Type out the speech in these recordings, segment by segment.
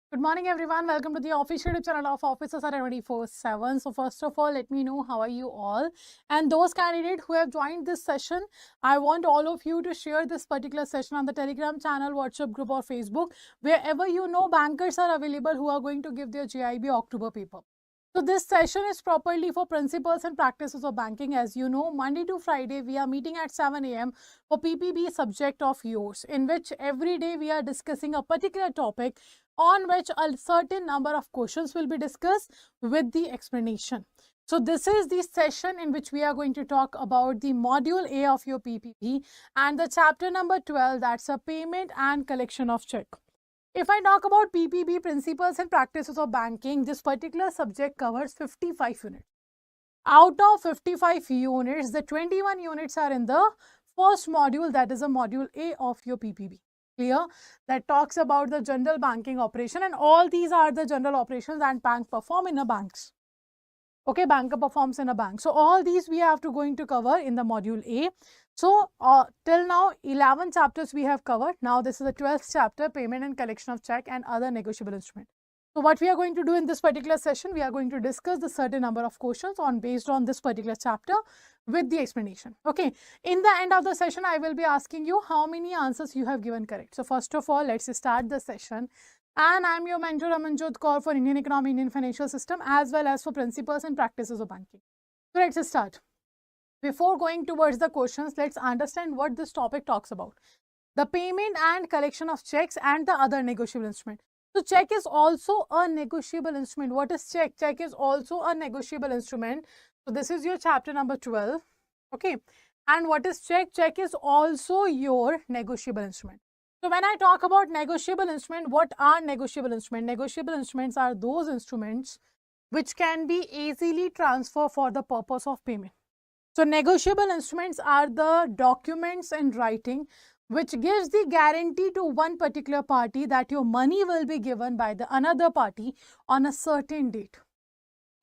Good morning, everyone. Welcome to the official YouTube channel of Officers are 24/7. So, first of all, let me know how are you all. And those candidates who have joined this session, I want all of you to share this particular session on the Telegram channel, WhatsApp group, or Facebook, wherever you know bankers are available who are going to give their JIB October paper. So, this session is properly for principles and practices of banking. As you know, Monday to Friday, we are meeting at 7 a.m. for PPB subject of yours, in which every day we are discussing a particular topic on which a certain number of questions will be discussed with the explanation. So this is the session in which we are going to talk about the module A of your PPP and the chapter number 12, that's a payment and collection of check. If I talk about PPB, principles and practices of banking, this particular subject covers 55 units. Out of 55 units, the 21 units are in the first module, that is a module A of your PPB. Clear? That talks about the general banking operation, and all these are the general operations and bank perform in a banks. Okay, banker performs in a bank. So all these we have to going to cover in the module A. So till now 11 chapters we have covered. Now this is the 12th chapter, payment and collection of check and other negotiable instrument. So what we are going to do in this particular session, we are going to discuss the certain number of questions based on this particular chapter with the explanation. Okay, in the end of the session, I will be asking you how many answers you have given correct. So first of all, let's start the session. And I'm your mentor Amanjot Kaur for Indian economy, Indian financial system, as well as for principles and practices of banking. So let's start. Before going towards the questions, let's understand what this topic talks about. The payment and collection of checks and the other negotiable instrument. So check is also a negotiable instrument. What is check? Check is also a negotiable instrument. So this is your chapter number 12. Okay. And what is check? Check is also your negotiable instrument. So when I talk about negotiable instrument, what are negotiable instruments? Negotiable instruments are those instruments which can be easily transferred for the purpose of payment. So negotiable instruments are the documents in writing which gives the guarantee to one particular party that your money will be given by the another party on a certain date,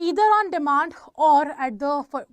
either on demand or at the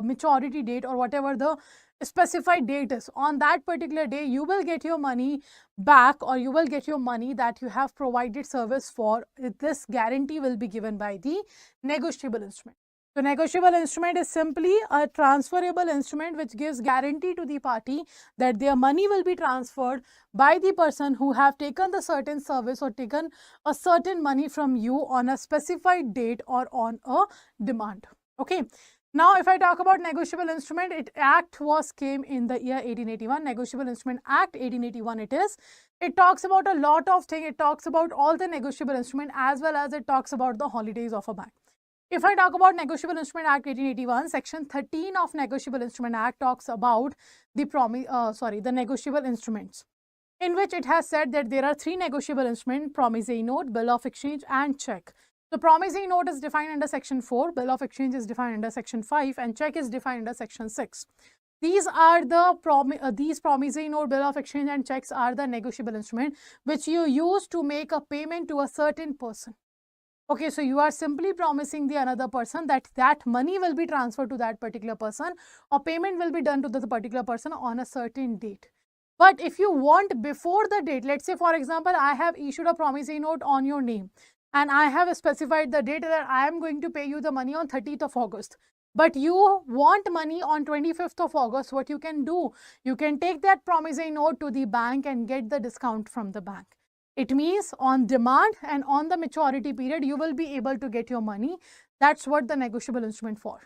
maturity date or whatever the specified date is. On that particular day, you will get your money back, or you will get your money that you have provided service for. This guarantee will be given by the negotiable instrument. So negotiable instrument is simply a transferable instrument which gives guarantee to the party that their money will be transferred by the person who have taken the certain service or taken a certain money from you on a specified date or on a demand. Okay. Now, if I talk about negotiable instrument, it act came in the year 1881. Negotiable Instrument Act 1881 it is. It talks about a lot of things. It talks about all the negotiable instrument as well as it talks about the holidays of a bank. If I talk about Negotiable Instrument Act 1881, Section 13 of Negotiable Instrument Act talks about the negotiable instruments, in which it has said that there are three negotiable instruments: promissory note, bill of exchange, and check. The promissory note is defined under Section 4, bill of exchange is defined under Section 5, and check is defined under Section 6. These are the these promissory note, bill of exchange, and checks are the negotiable instrument which you use to make a payment to a certain person. Okay, so you are simply promising the another person that that money will be transferred to that particular person, or payment will be done to the particular person on a certain date. But if you want before the date, let's say for example, I have issued a promissory note on your name and I have specified the date that I am going to pay you the money on 30th of August. But you want money on 25th of August, what you can do? You can take that promissory note to the bank and get the discount from the bank. It means on demand and on the maturity period, you will be able to get your money. That's what the negotiable instrument for.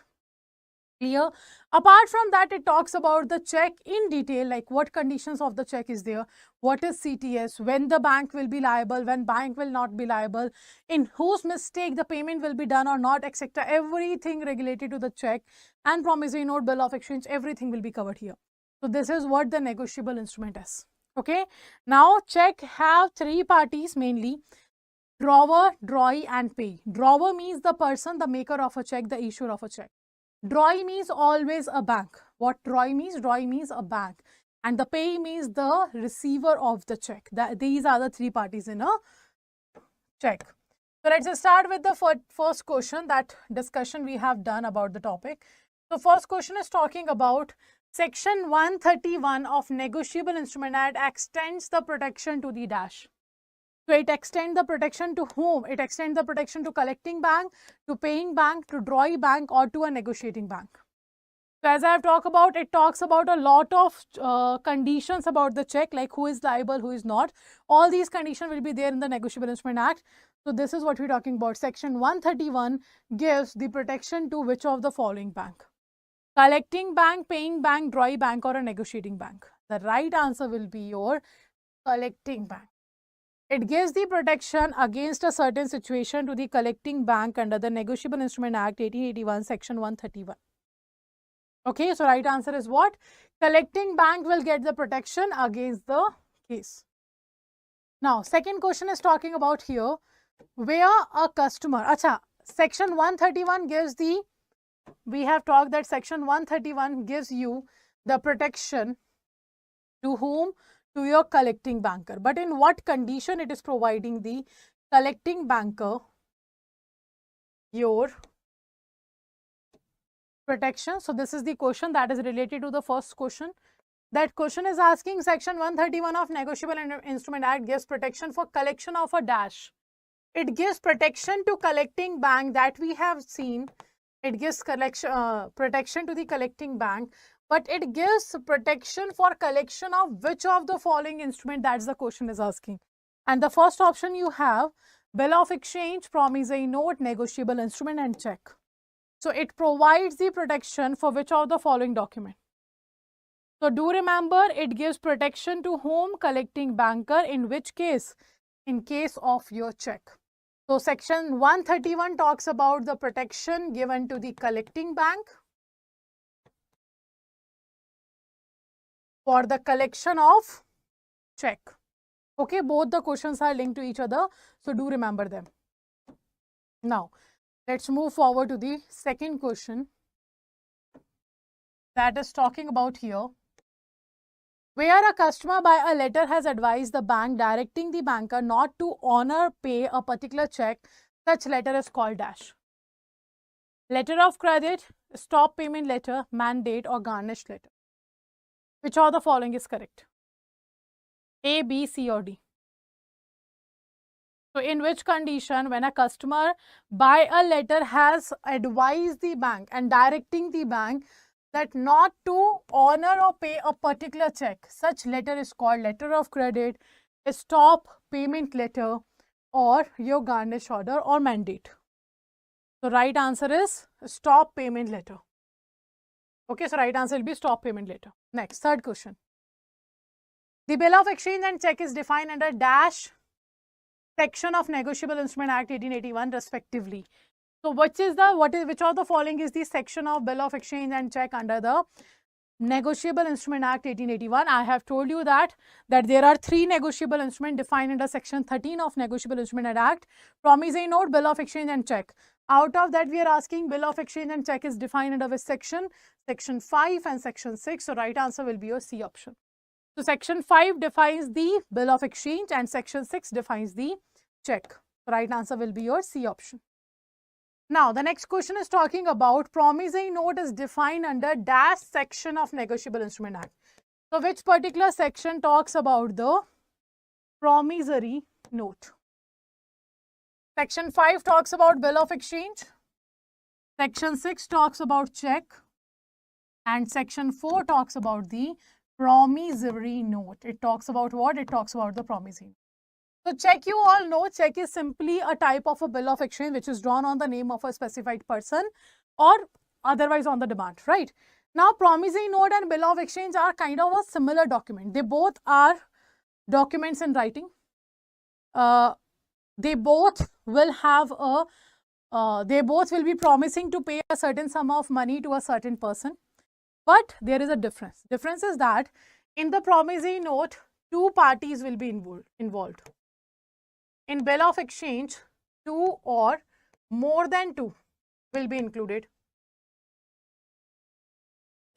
Clear? Apart from that, it talks about the check in detail, like what conditions of the check is there, what is CTS, when the bank will be liable, when bank will not be liable, in whose mistake the payment will be done or not, etc. Everything related to the check and promissory note, bill of exchange, everything will be covered here. So this is what the negotiable instrument is. Okay, now check have three parties mainly: drawer, drawee, and payee. Drawer means the person, the maker of a check, the issuer of a check. Drawee means always a bank. What drawee means? Drawee means a bank. And the payee means the receiver of the check. These are the three parties in a check. So let's just start with the first question, that discussion we have done about the topic. So first question is talking about Section 131 of Negotiable Instrument Act extends the protection to the dash. So it extends the protection to whom? It extends the protection to collecting bank, to paying bank, to drawing bank, or to a negotiating bank. So as I have talked about, it talks about a lot of conditions about the check, like who is liable, who is not. All these conditions will be there in the Negotiable Instrument Act. So this is what we're talking about. Section 131 gives the protection to which of the following bank? Collecting bank, paying bank, drawing bank, or a negotiating bank? The right answer will be your collecting bank. It gives the protection against a certain situation to the collecting bank under the Negotiable Instrument Act 1881, Section 131. Okay, so right answer is what? Collecting bank will get the protection against the case. Now, second question is talking about here, where a customer, Section 131 gives the, we have talked that Section 131 gives you the protection to whom? To your collecting banker. But in what condition it is providing the collecting banker your protection? So this is the question that is related to the first question. That question is asking Section 131 of Negotiable Instrument Act gives protection for collection of a dash. It gives protection to collecting bank, that we have seen. It gives protection to the collecting bank, but it gives protection for collection of which of the following instrument? That's the question is asking. And the first option you have bill of exchange, promissory note, negotiable instrument, and check. So it provides the protection for which of the following document? So do remember, it gives protection to whom? Collecting banker. In which case? In case of your check. So Section 131 talks about the protection given to the collecting bank for the collection of check. Okay, both the questions are linked to each other, so do remember them. Now, let's move forward to the second question that is talking about here. Where a customer by a letter has advised the bank directing the banker not to honor pay a particular check, such letter is called dash. Letter of credit, stop payment letter, mandate, or garnished letter. Which of the following is correct? A, B, C, or D? So in which condition, when a customer by a letter has advised the bank and directing the bank that not to honor or pay a particular check, such letter is called letter of credit, a stop payment letter, or your garnish order or mandate? So right answer is stop payment letter. Okay, so right answer will be stop payment letter. Next, third question. The bill of exchange and check is defined under dash section of Negotiable Instrument Act 1881 respectively. So which of the following is the section of bill of exchange and check under the Negotiable Instrument Act 1881? I have told you that there are three negotiable instruments defined under Section 13 of Negotiable Instrument Act: promissory note, bill of exchange, and check. Out of that, we are asking bill of exchange and check is defined under which section? Section 5 and Section 6. So right answer will be your C option. So Section 5 defines the bill of exchange and Section 6 defines the check. So right answer will be your C option. Now, the next question is talking about promissory note is defined under dash section of Negotiable Instrument Act. So, which particular section talks about the promissory note? Section 5 talks about bill of exchange. Section 6 talks about check. And Section 4 talks about the promissory note. It talks about what? It talks about the promissory note. So check, you all know, check is simply a type of a bill of exchange which is drawn on the name of a specified person or otherwise on the demand, right? Now, promissory note and bill of exchange are kind of a similar document. They both are documents in writing. They both will have they both will be promising to pay a certain sum of money to a certain person. But there is a difference. Difference is that in the promissory note, two parties will be involved. In bill of exchange, two or more than two will be included.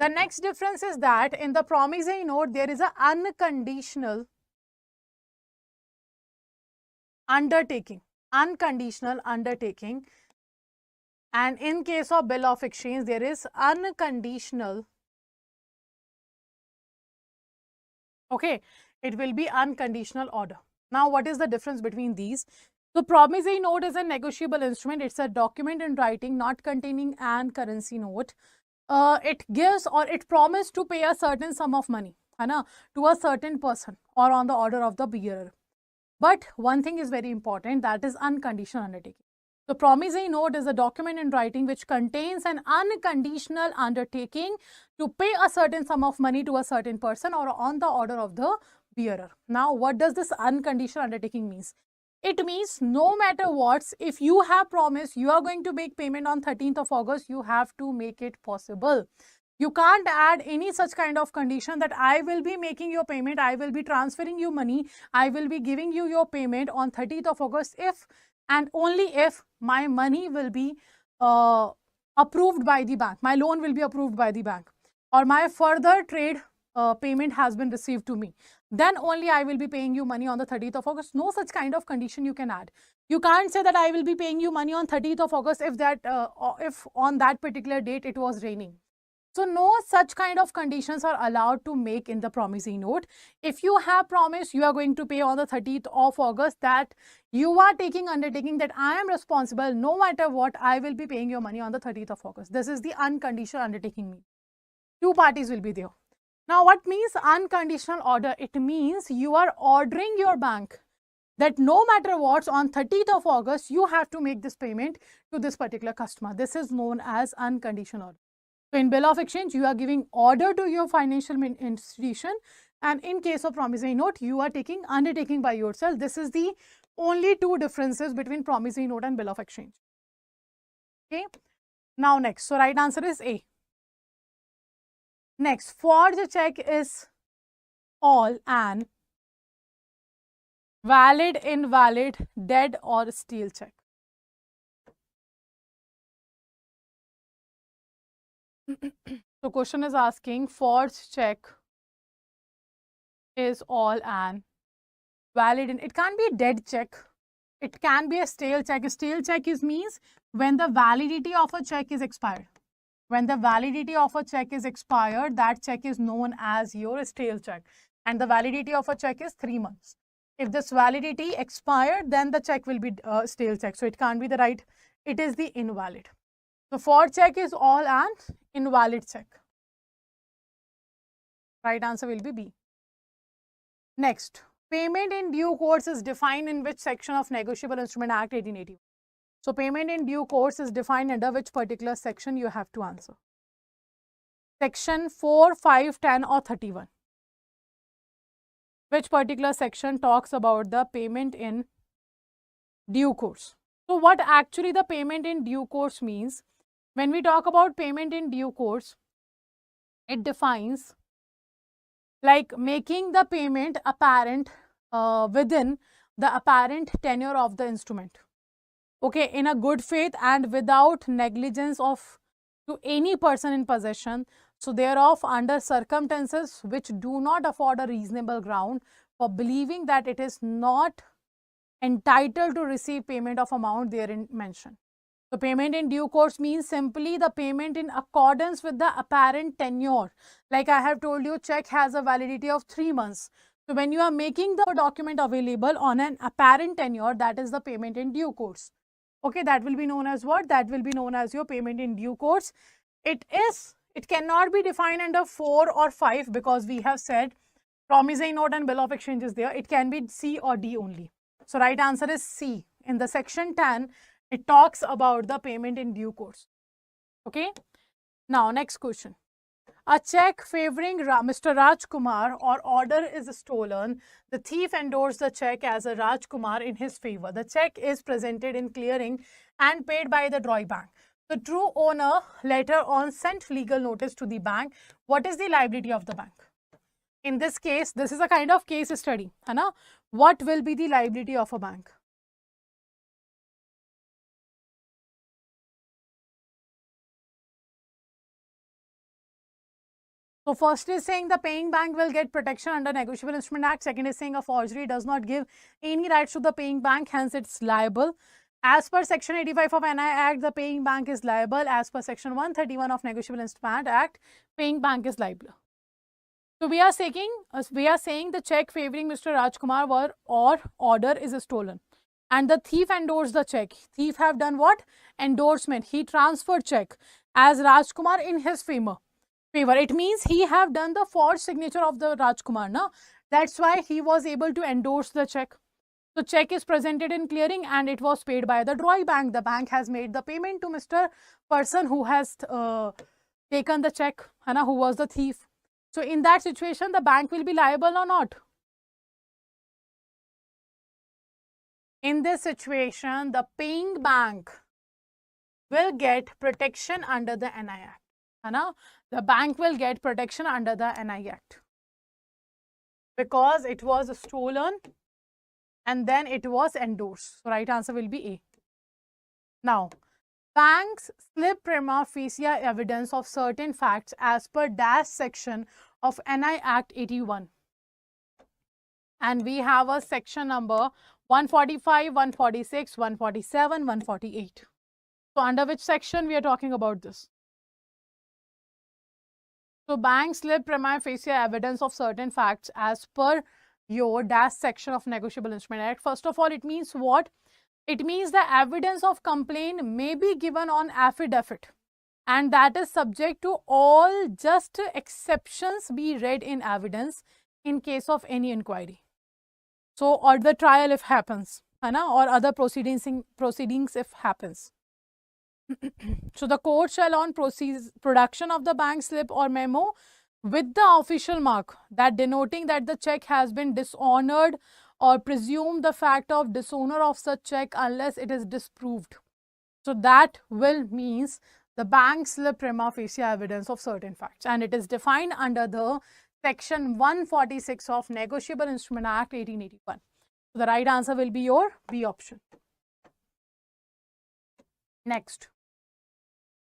The next difference is that in the promissory note, there is an unconditional undertaking. Unconditional undertaking. And in case of bill of exchange, there is unconditional. Okay, it will be unconditional order. Now, what is the difference between these? So, promissory note is a negotiable instrument. It's a document in writing not containing an currency note. It gives or it promises to pay a certain sum of money, है ना, to a certain person or on the order of the bearer. But one thing is very important, that is unconditional undertaking. The promissory note is a document in writing which contains an unconditional undertaking to pay a certain sum of money to a certain person or on the order of the bearer. Now, what does this unconditional undertaking means? It means no matter what, if you have promised you are going to make payment on 13th of August, you have to make it possible. You can't add any such kind of condition that I will be making your payment, I will be transferring you money, I will be giving you your payment on 30th of August if and only if my money will be approved by the bank, my loan will be approved by the bank, or my further trade payment has been received to me. Then only I will be paying you money on the 30th of August. No such kind of condition you can add. You can't say that I will be paying you money on 30th of August if on that particular date it was raining. So no such kind of conditions are allowed to make in the promissory note. If you have promised you are going to pay on the 30th of August, that you are taking undertaking that I am responsible, no matter what, I will be paying your money on the 30th of August. This is the unconditional undertaking. Two parties will be there. Now, what means unconditional order? It means you are ordering your bank that no matter what, on 30th of August, you have to make this payment to this particular customer. This is known as unconditional order. So, in bill of exchange, you are giving order to your financial institution, and in case of promissory note, you are taking undertaking by yourself. This is the only two differences between promissory note and bill of exchange. Okay. Now, next. So, right answer is A. Next, forged check is all an valid, invalid, dead or stale check. So question is asking, forged check is all an valid, it can't be a dead check, it can be a stale check. A stale check means when the validity of a check is expired. When the validity of a check is expired, that check is known as your stale check, and the validity of a check is 3 months. If this validity expired, then the check will be stale check. So it can't be the right, it is the invalid. So forged check is all an invalid check. Right answer will be B. Next, payment in due course is defined in which section of Negotiable Instrument Act 1880? So payment in due course is defined under which particular section? You have to answer. Section 4, 5, 10 or 31. Which particular section talks about the payment in due course? So what actually the payment in due course means? When we talk about payment in due course, it defines like making the payment apparent within the apparent tenure of the instrument. Okay, in a good faith and without negligence of to any person in possession, so thereof under circumstances which do not afford a reasonable ground for believing that it is not entitled to receive payment of amount therein mentioned. So payment in due course means simply the payment in accordance with the apparent tenure. Like I have told you, check has a validity of 3 months. So when you are making the document available on an apparent tenure, that is the payment in due course. Okay, that will be known as what? That will be known as your payment in due course. It cannot be defined under 4 or 5 because we have said promissory note and bill of exchange is there. It can be C or D only. So right answer is C. In the section 10, it talks about the payment in due course. Okay. Now, next question. A check favoring Mr. Rajkumar or order is stolen. The thief endorsed the check as a Rajkumar in his favor. The check is presented in clearing and paid by the drawing bank. The true owner later on sent legal notice to the bank. What is the liability of the bank? In this case, this is a kind of case study. Hai? What will be the liability of a bank? So first is saying the paying bank will get protection under Negotiable Instrument Act. Second is saying a forgery does not give any rights to the paying bank, hence it's liable. As per section 85 of NI Act, the paying bank is liable. As per section 131 of Negotiable Instrument Act, paying bank is liable. So we are saying the check favoring Mr. Rajkumar or order is stolen. And the thief endorsed the check. Thief have done what? Endorsement. He transferred check as Rajkumar in his favor. It means he have done the forged signature of the Rajkumar. No? That's why he was able to endorse the check. So check is presented in clearing and it was paid by the JAIIB bank. The bank has made the payment to Mr. person who has taken the check, who was the thief. So in that situation, the bank will be liable or not? In this situation, the paying bank will get protection under the NI Act. The bank will get protection under the NI Act because it was stolen and then it was endorsed. So right answer will be A. Now, banks slip prima facie evidence of certain facts as per dash section of NI Act 81. And we have a section number 145, 146, 147, 148. So under which section we are talking about this? So banks slip prima facie evidence of certain facts as per your dash section of Negotiable Instrument Act. First of all, it means what? It means the evidence of complaint may be given on affidavit, and that is subject to all just exceptions be read in evidence in case of any inquiry. So, or the trial if happens, or other proceedings if happens. So, the court shall on production of the bank slip or memo with the official mark that denoting that the check has been dishonored or presume the fact of dishonor of such check unless it is disproved. So that will means the bank slip prima facie evidence of certain facts, and it is defined under the section 146 of Negotiable Instrument Act 1881. So the right answer will be your B option. Next.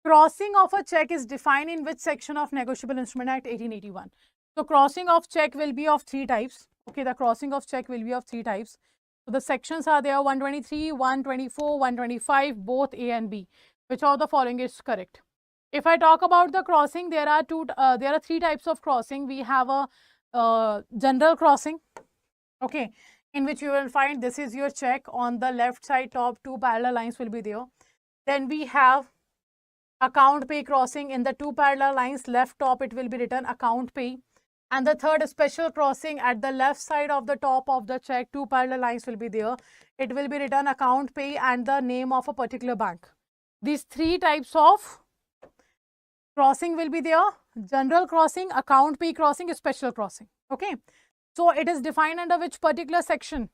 Crossing of a check is defined in which section of Negotiable Instrument Act 1881? So crossing of check will be of three types. Okay, the crossing of check will be of three types. So the sections are there 123, 124, 125, both A and B. Which of the following is correct? If I talk about the crossing, there are three types of crossing. We have a general crossing, okay, in which you will find this is your check. On the left side top, two parallel lines will be there. Then we have account pay crossing. In the two parallel lines, left top it will be written account pay. And the third special crossing at the left side of the top of the check, two parallel lines will be there. It will be written account pay and the name of a particular bank. These three types of crossing will be there: general crossing, account pay crossing, special crossing. Okay. So it is defined under which particular section?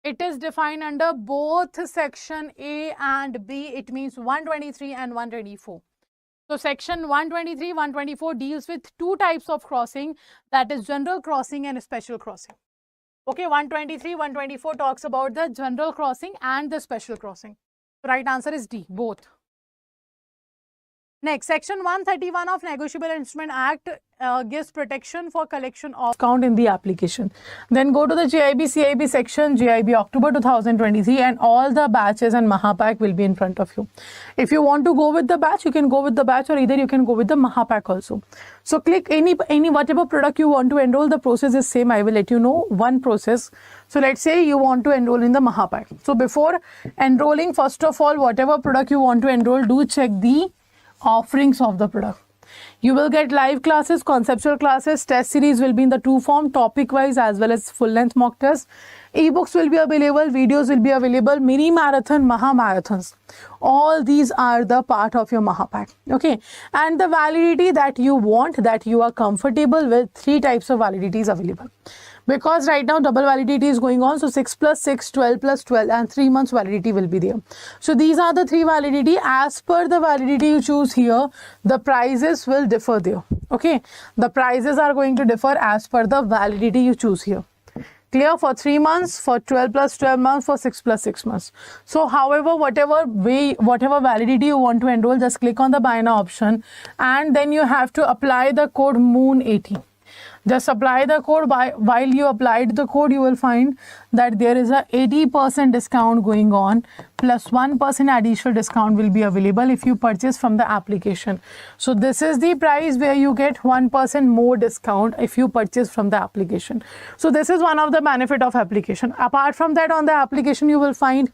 It is defined under both section A and B. It means 123 and 124. So section 123, 124 deals with two types of crossing, that is general crossing and special crossing. Okay, 123, 124 talks about the general crossing and the special crossing. The right answer is D, both. Next, section 131 of Negotiable Instrument Act gives protection for collection of account in the application. Then go to the JAIIB CIB section, JAIIB October 2023, and all the batches and Mahapack will be in front of you. If you want to go with the batch, you can go with the batch, or either you can go with the Mahapack also. So click any whatever product you want to enroll. The process is same. I will let you know one process. So let's say you want to enroll in the Mahapack. So before enrolling, first of all, whatever product you want to enroll, do check the offerings of the product. You will get live classes, conceptual classes, test series will be in the two form, topic wise as well as full length mock test. Ebooks will be available, videos will be available, mini marathon, maha marathons. All these are the part of your Mahapack. Okay, and the validity that you want, that you are comfortable with, three types of validity is available. Because right now double validity is going on, so 6 plus 6, 12 plus 12, and 3 months validity will be there. So these are the three validity. As per the validity you choose here, the prices will differ there. Okay, the prices are going to differ as per the validity you choose here. Clear? For 3 months, for 12 plus 12 months, for 6 plus 6 months. So however, whatever validity you want to enroll, just click on the buy now option, and then you have to apply the code MOON80. Just apply the code. While you applied the code, you will find that there is a 80% discount going on, plus 1% additional discount will be available if you purchase from the application. So this is the price where you get 1% more discount if you purchase from the application. So this is one of the benefit of application. Apart from that, on the application you will find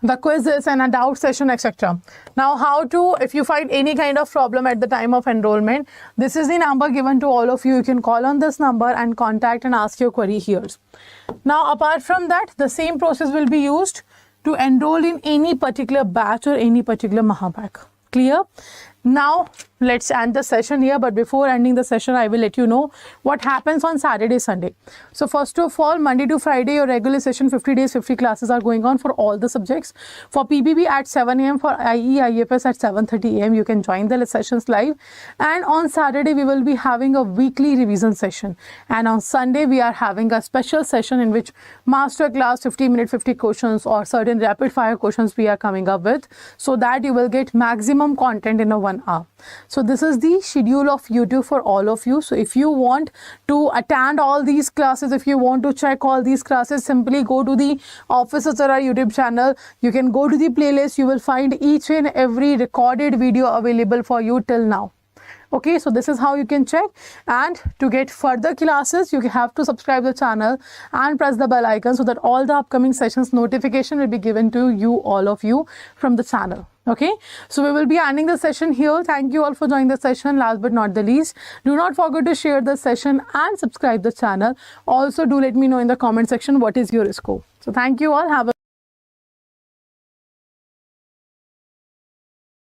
the quizzes and a doubt session, etc. Now, how to, if you find any kind of problem at the time of enrollment, this is the number given to all of you. You can call on this number and contact and ask your query here. Now, apart from that, the same process will be used to enroll in any particular batch or any particular Mahapack. Clear? Now, let's end the session here, but before ending the session, I will let you know what happens on Saturday, Sunday. So first of all, Monday to Friday, your regular session, 50 days, 50 classes are going on for all the subjects. For PPB at 7 a.m, for IE, IFS at 7:30 a.m, you can join the sessions live. And on Saturday, we will be having a weekly revision session. And on Sunday, we are having a special session in which master class 50-minute 50 questions or certain rapid fire questions we are coming up with, so that you will get maximum content in a 1 hour. So this is the schedule of YouTube for all of you. So if you want to attend all these classes, if you want to check all these classes, simply go to the Officers Era YouTube channel. You can go to the playlist. You will find each and every recorded video available for you till now. Okay, so this is how you can check. And to get further classes, you have to subscribe the channel and press the bell icon so that all the upcoming sessions notification will be given to you, all of you, from the channel. Okay, so we will be ending the session here. Thank you all for joining the session. Last but not the least, do not forget to share the session and subscribe the channel. Also, do let me know in the comment section what is your score. So thank you all. Have a